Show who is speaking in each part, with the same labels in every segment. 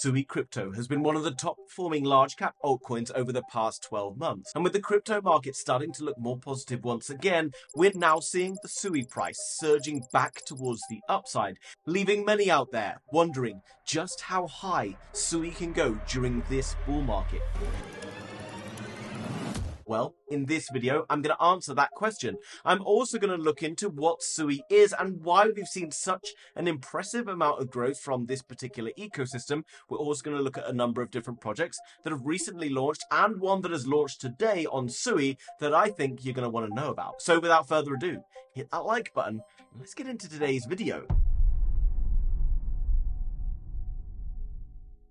Speaker 1: SUI Crypto has been one of the top performing large cap altcoins over the past 12 months. And with the crypto market starting to look more positive once again, we're now seeing the SUI price surging back towards the upside, leaving many out there wondering just how high SUI can go during this bull market. Well, in this video, I'm going to answer that question. I'm also going to look into what SUI is and why we've seen such an impressive amount of growth from this particular ecosystem. We're also going to look at a number of different projects that have recently launched and one that has launched today on SUI that I think you're going to want to know about. So without further ado, hit that like button and let's get into today's video.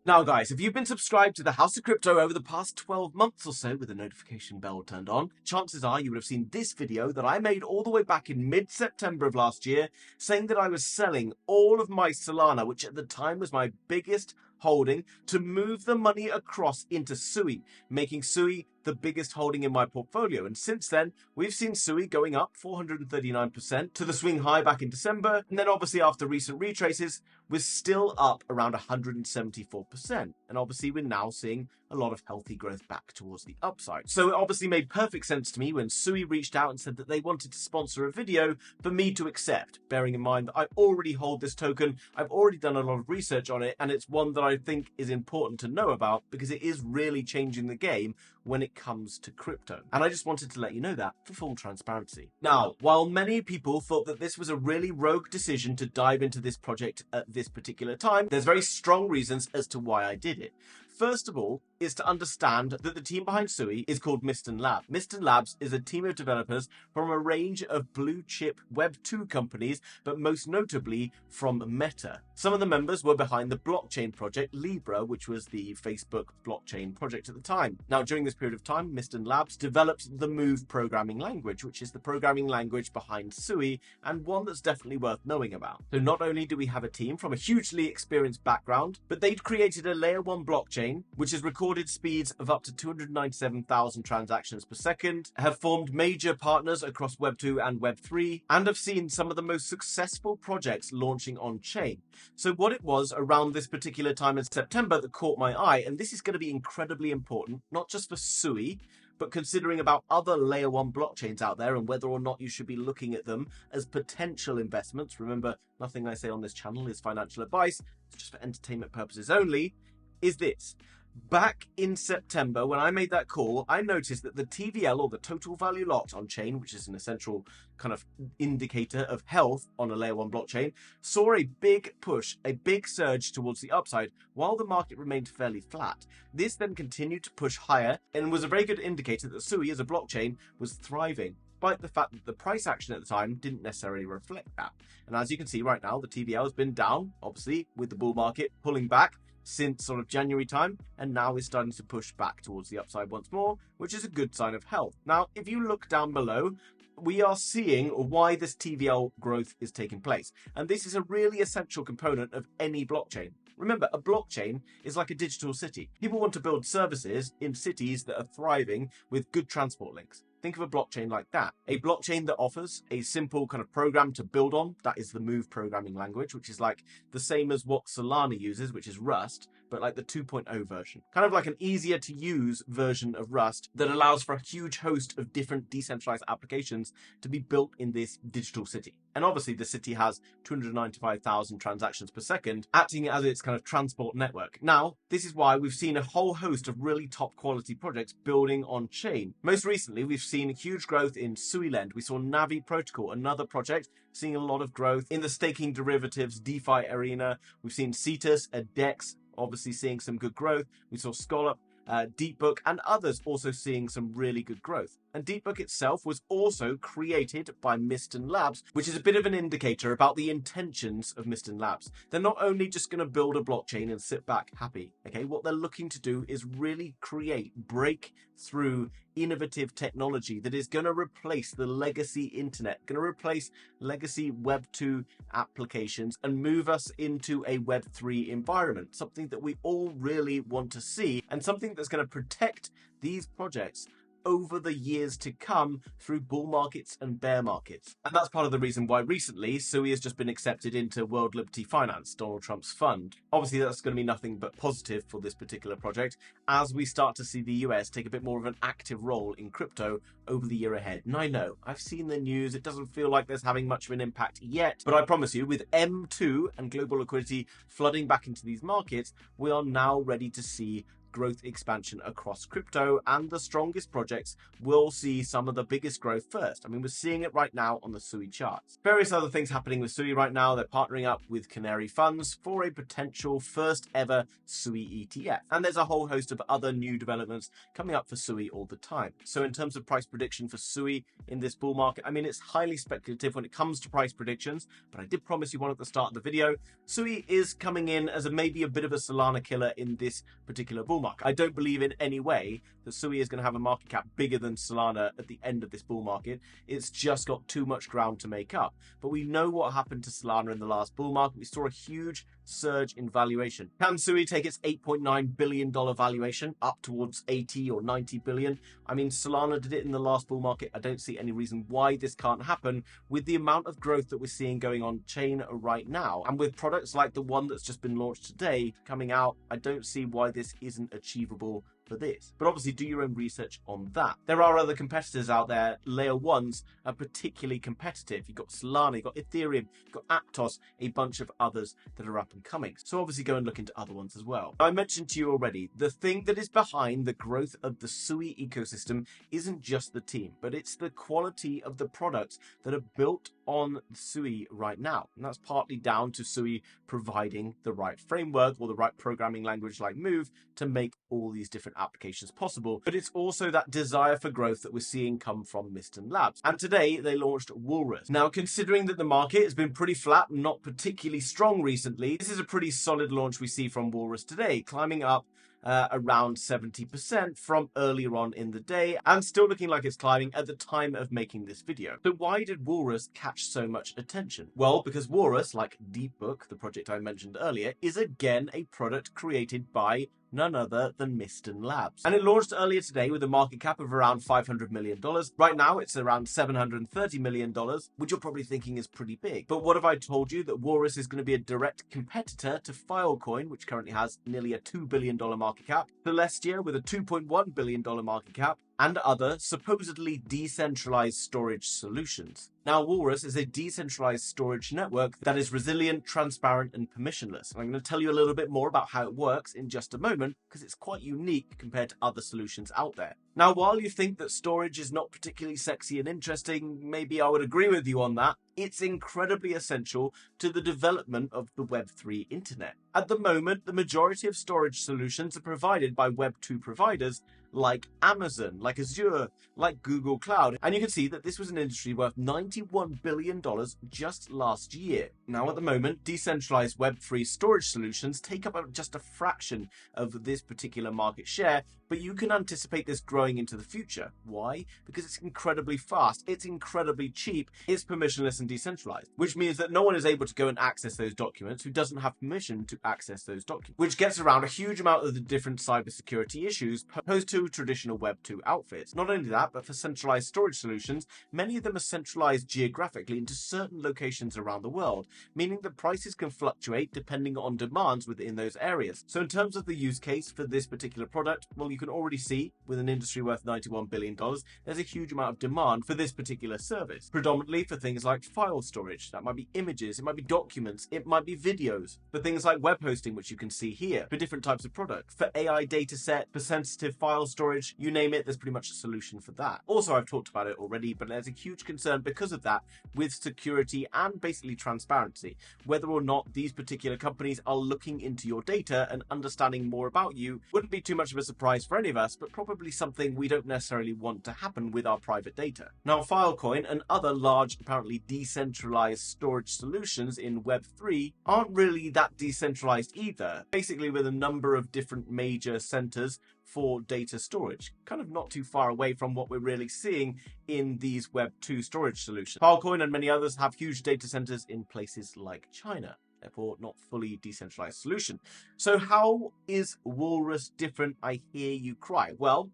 Speaker 1: Now guys, if you've been subscribed to the House of Crypto over the past 12 months or so with the notification bell turned on, chances are you would have seen this video that I made all the way back in mid-September of last year, saying that I was selling all of my Solana, which at the time was my biggest holding, to move the money across into SUI, making SUI the biggest holding in my portfolio. And since then, we've seen SUI going up 439% to the swing high back in December. And then obviously after recent retraces, we're still up around 174%. And obviously we're now seeing a lot of healthy growth back towards the upside. So it obviously made perfect sense to me when SUI reached out and said that they wanted to sponsor a video for me to accept, bearing in mind that I already hold this token, I've already done a lot of research on it, and it's one that I think is important to know about because it is really changing the game when it comes to crypto. And I just wanted to let you know that for full transparency. Now, while many people thought that this was a really rogue decision to dive into this project at this particular time, there's very strong reasons as to why I did it. First of all, is to understand that the team behind SUI is called Miston Labs. Miston Labs is a team of developers from a range of blue chip Web 2 companies, but most notably from Meta. Some of the members were behind the blockchain project Libra, which was the Facebook blockchain project at the time. Now, during this period of time, Miston Labs developed the Move programming language, which is the programming language behind SUI and one that's definitely worth knowing about. So not only do we have a team from a hugely experienced background, but they'd created a layer 1 blockchain, which has recorded speeds of up to 297,000 transactions per second, have formed major partners across Web 2 and Web 3, and have seen some of the most successful projects launching on chain. So what it was around this particular time in September that caught my eye, and this is going to be incredibly important, not just for SUI, but considering about other layer 1 blockchains out there and whether or not you should be looking at them as potential investments. Remember, nothing I say on this channel is financial advice, it's just for entertainment purposes only, is this. Back in September, when I made that call, I noticed that the TVL, or the total value locked on chain, which is an essential kind of indicator of health on a layer 1 blockchain, saw a big push, a big surge towards the upside while the market remained fairly flat. This then continued to push higher and was a very good indicator that SUI as a blockchain was thriving, despite the fact that the price action at the time didn't necessarily reflect that. And as you can see right now, the TVL has been down, obviously, with the bull market pulling back since sort of January time, and now is starting to push back towards the upside once more, which is a good sign of health. Now, if you look down below, we are seeing why this TVL growth is taking place. And this is a really essential component of any blockchain. Remember, a blockchain is like a digital city. People want to build services in cities that are thriving with good transport links. Think of a blockchain like that. A blockchain that offers a simple kind of program to build on, that is the Move programming language, which is like the same as what Solana uses, which is Rust, but like the 2.0 version. Kind of like an easier to use version of Rust that allows for a huge host of different decentralized applications to be built in this digital city. And obviously the city has 295,000 transactions per second, acting as its kind of transport network. Now, this is why we've seen a whole host of really top quality projects building on chain. Most recently, we've seen huge growth in SUI Lend. We saw Navi Protocol, another project, seeing a lot of growth in the staking derivatives DeFi arena. We've seen Cetus, Dex, obviously seeing some good growth. We saw Scallop, DeepBook, and others also seeing some really good growth. And DeepBook itself was also created by Miston Labs, which is a bit of an indicator about the intentions of Miston Labs. They're not only just going to build a blockchain and sit back happy, okay? What they're looking to do is really create breakthrough innovative technology that is going to replace the legacy internet, going to replace legacy Web 2 applications and move us into a Web 3 environment, something that we all really want to see and something that's going to protect these projects over the years to come through bull markets and bear markets. And that's part of the reason why recently SUI has just been accepted into World Liberty Finance, Donald Trump's fund. Obviously, that's going to be nothing but positive for this particular project as we start to see the US take a bit more of an active role in crypto over the year ahead. And I know, I've seen the news, it doesn't feel like there's having much of an impact yet, but I promise you, with M2 and global liquidity flooding back into these markets, we are now ready to see growth expansion across crypto, and the strongest projects will see some of the biggest growth first. I mean, we're seeing it right now on the SUI charts. Various other things happening with SUI right now. They're partnering up with Canary Funds for a potential first ever SUI ETF. And there's a whole host of other new developments coming up for SUI all the time. So in terms of price prediction for SUI in this bull market, I mean, it's highly speculative when it comes to price predictions, but I did promise you one at the start of the video. SUI is coming in as maybe a bit of a Solana killer in this particular bull market. I don't believe in any way that SUI is going to have a market cap bigger than Solana at the end of this bull market. It's just got too much ground to make up. But we know what happened to Solana in the last bull market. We saw a huge surge in valuation. Can SUI take its $8.9 billion valuation up towards 80 or 90 billion? I mean, Solana did it in the last bull market. I don't see any reason why this can't happen with the amount of growth that we're seeing going on chain right now. And with products like the one that's just been launched today coming out, I don't see why this isn't achievable for this. But obviously do your own research on that. There are other competitors out there. Layer 1s are particularly competitive. You've got Solana, you've got Ethereum, you've got Aptos, a bunch of others that are up and coming. So obviously go and look into other ones as well. I mentioned to you already, the thing that is behind the growth of the SUI ecosystem isn't just the team, but it's the quality of the products that are built on SUI right now. And that's partly down to SUI providing the right framework or the right programming language like Move to make all these different applications possible. But it's also that desire for growth that we're seeing come from Mysten Labs. And today they launched Walrus. Now, considering that the market has been pretty flat and not particularly strong recently, this is a pretty solid launch we see from Walrus today, climbing up around 70% from earlier on in the day, and still looking like it's climbing at the time of making this video. So why did Walrus catch so much attention? Well, because Walrus, like DeepBook, the project I mentioned earlier, is again a product created by none other than Mysten Labs. And it launched earlier today with a market cap of around $500 million. Right now, it's around $730 million, which you're probably thinking is pretty big. But what if I told you that Walrus is going to be a direct competitor to Filecoin, which currently has nearly a $2 billion market cap, Celestia with a $2.1 billion market cap, and other supposedly decentralized storage solutions. Now, Walrus is a decentralized storage network that is resilient, transparent, and permissionless. And I'm going to tell you a little bit more about how it works in just a moment, because it's quite unique compared to other solutions out there. Now, while you think that storage is not particularly sexy and interesting, maybe I would agree with you on that, it's incredibly essential to the development of the Web3 internet. At the moment, the majority of storage solutions are provided by Web2 providers like Amazon, like Azure, like Google Cloud. And you can see that this was an industry worth $91 billion just last year. Now, at the moment, decentralized Web3 storage solutions take up just a fraction of this particular market share, but you can anticipate this growing into the future. Why? Because it's incredibly fast, it's incredibly cheap, it's permissionless and decentralized, which means that no one is able to go and access those documents who doesn't have permission to access those documents, which gets around a huge amount of the different cybersecurity issues posed to traditional Web2 outfits. Not only that, but for centralized storage solutions, many of them are centralized geographically into certain locations around the world, meaning that prices can fluctuate depending on demands within those areas. So in terms of the use case for this particular product, well, you can already see with an industry worth $91 billion, there's a huge amount of demand for this particular service, predominantly for things like file storage. That might be images, it might be documents, it might be videos, for things like web hosting, which you can see here, for different types of products, for AI data set, for sensitive file storage, you name it, there's pretty much a solution for that. Also, I've talked about it already, but there's a huge concern because of that with security and basically transparency. Whether or not these particular companies are looking into your data and understanding more about you wouldn't be too much of a surprise for any of us, but probably something we don't necessarily want to happen with our private data. Now, Filecoin and other large, apparently decentralized storage solutions in Web3 aren't really that decentralized either, basically with a number of different major centers for data storage, kind of not too far away from what we're really seeing in these Web2 storage solutions. Filecoin and many others have huge data centers in places like China, therefore not fully decentralized solution. So how is Walrus different, I hear you cry? Well,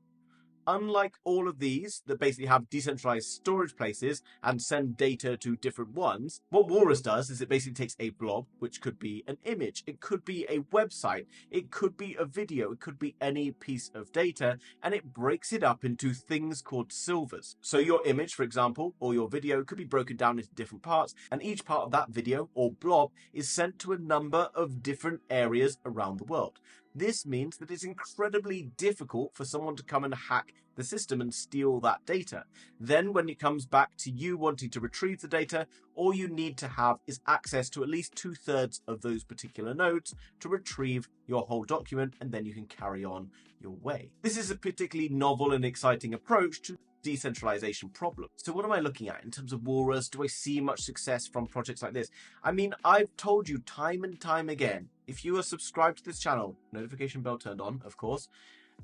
Speaker 1: unlike all of these that basically have decentralized storage places and send data to different ones, what Walrus does is it basically takes a blob, which could be an image, it could be a website, it could be a video, it could be any piece of data, and it breaks it up into things called silvers. So your image, for example, or your video could be broken down into different parts, and each part of that video or blob is sent to a number of different areas around the world. This means that it's incredibly difficult for someone to come and hack the system and steal that data. Then when it comes back to you wanting to retrieve the data, all you need to have is access to at least 2/3 of those particular nodes to retrieve your whole document, and then you can carry on your way. This is a particularly novel and exciting approach to decentralization problem. So what am I looking at in terms of Walrus? Do I see much success from projects like this? I mean, I've told you time and time again, if you are subscribed to this channel, notification bell turned on, of course,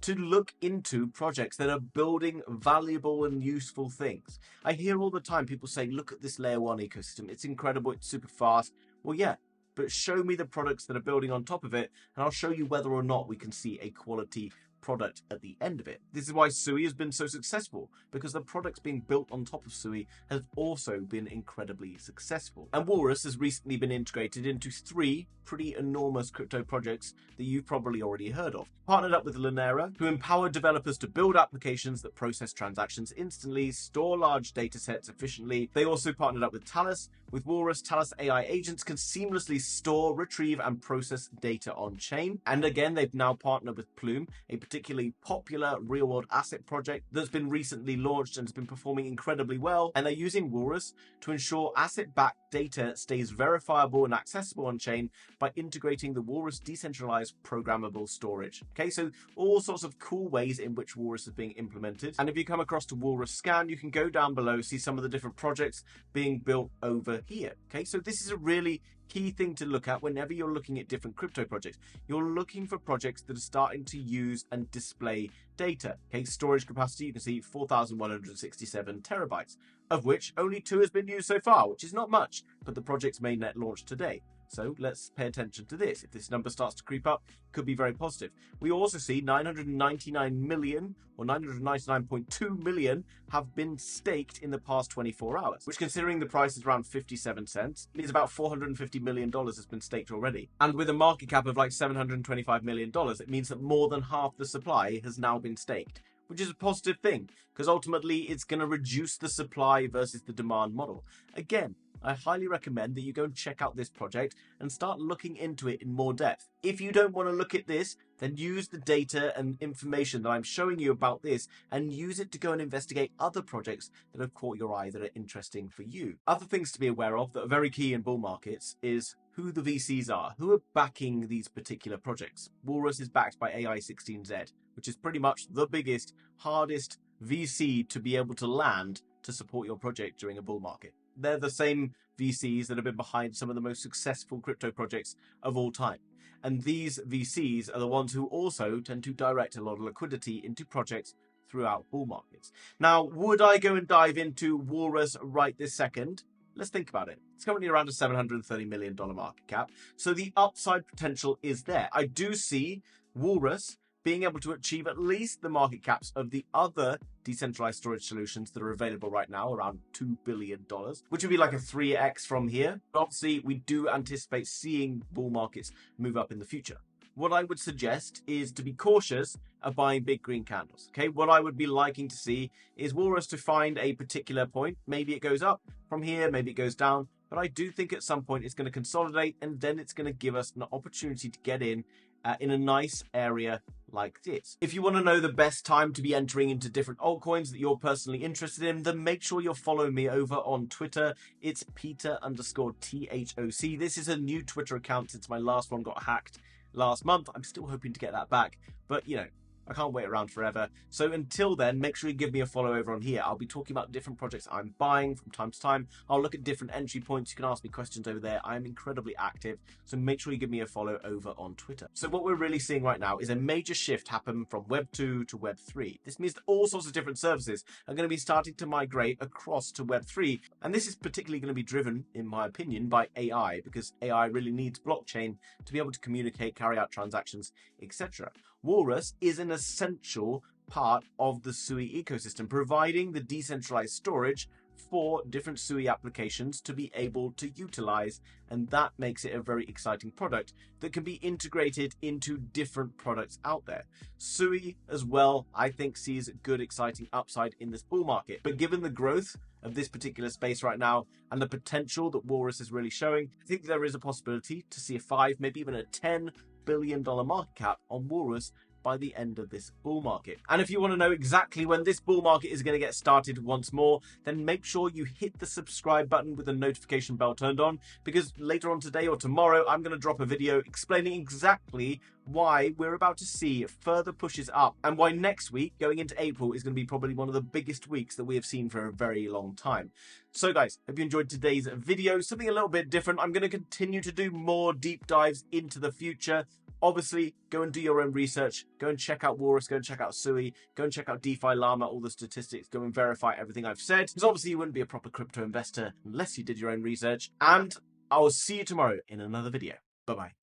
Speaker 1: to look into projects that are building valuable and useful things. I hear all the time people say, look at this layer 1 ecosystem. It's incredible. It's super fast. Well, yeah, but show me the products that are building on top of it, and I'll show you whether or not we can see a quality product at the end of it. This is why SUI has been so successful, because the products being built on top of SUI have also been incredibly successful. And Walrus has recently been integrated into 3 pretty enormous crypto projects that you've probably already heard of. Partnered up with Linera, who empower developers to build applications that process transactions instantly, store large data sets efficiently. They also partnered up with Talus. With Walrus, Talus AI agents can seamlessly store, retrieve, and process data on chain. And again, they've now partnered with Plume, a particularly popular real-world asset project that's been recently launched and has been performing incredibly well. And they're using Walrus to ensure asset-backed data stays verifiable and accessible on chain by integrating the Walrus decentralized programmable storage. Okay, so all sorts of cool ways in which Walrus is being implemented. And if you come across to Walrus Scan, you can go down below, see some of the different projects being built over here. Okay, so this is a really key thing to look at whenever you're looking at different crypto projects. You're looking for projects that are starting to use and display data. Okay, storage capacity, you can see 4,167 terabytes, of which only 2 has been used so far, which is not much, but the project's mainnet launched today. So let's pay attention to this. If this number starts to creep up, it could be very positive. We also see 999 million or 999.2 million have been staked in the past 24 hours, which, considering the price is around 57 cents, means about $450 million has been staked already. And with a market cap of like $725 million, it means that more than half the supply has now been staked, which is a positive thing, because ultimately it's going to reduce the supply versus the demand model. Again, I highly recommend that you go and check out this project and start looking into it in more depth. If you don't want to look at this, then use the data and information that I'm showing you about this and use it to go and investigate other projects that have caught your eye that are interesting for you. Other things to be aware of that are very key in bull markets is who the VCs are, who are backing these particular projects. Walrus is backed by AI16Z, which is pretty much the biggest, hardest VC to be able to land to support your project during a bull market. They're the same VCs that have been behind some of the most successful crypto projects of all time. And these VCs are the ones who also tend to direct a lot of liquidity into projects throughout bull markets. Now, would I go and dive into Walrus right this second? Let's think about it. It's currently around a $730 million market cap. So the upside potential is there. I do see Walrus being able to achieve at least the market caps of the other decentralized storage solutions that are available right now, around $2 billion, which would be like a 3x from here. But obviously, we do anticipate seeing bull markets move up in the future. What I would suggest is to be cautious of buying big green candles. Okay, what I would be liking to see is Walrus to find a particular point. Maybe it goes up from here, maybe it goes down. But I do think at some point it's going to consolidate, and then it's going to give us an opportunity to get in a nice area like this. If you want to know the best time to be entering into different altcoins that you're personally interested in, then make sure you're following me over on Twitter. It's Peter_THOC. This is a new Twitter account since my last one got hacked last month. I'm still hoping to get that back, but you know, I can't wait around forever. So until then, make sure you give me a follow over on here. I'll be talking about different projects I'm buying from time to time. I'll look at different entry points. You can ask me questions over there. I'm incredibly active, so make sure you give me a follow over on Twitter. So what we're really seeing right now is a major shift happen from Web 2 to Web 3. This means that all sorts of different services are going to be starting to migrate across to Web 3. And this is particularly going to be driven, in my opinion, by AI, because AI really needs blockchain to be able to communicate, carry out transactions, etc. Walrus is an essential part of the SUI ecosystem, providing the decentralized storage for different SUI applications to be able to utilize, and that makes it a very exciting product that can be integrated into different products out there. SUI as well, I think, sees good exciting upside in this bull market, but given the growth of this particular space right now and the potential that Walrus is really showing, I think there is a possibility to see a 5, maybe even a $10 billion market cap on Walrus by the end of this bull market. And if you want to know exactly when this bull market is going to get started once more, then make sure you hit the subscribe button with the notification bell turned on, because later on today or tomorrow, I'm going to drop a video explaining exactly why we're about to see further pushes up and why next week, going into April, is going to be probably one of the biggest weeks that we have seen for a very long time. So guys, hope you enjoyed today's video, something a little bit different. I'm going to continue to do more deep dives into the future. Obviously, go and do your own research. Go and check out Walrus. Go and check out SUI. Go and check out DeFi Llama, all the statistics. Go and verify everything I've said. Because obviously, you wouldn't be a proper crypto investor unless you did your own research. And I will see you tomorrow in another video. Bye-bye.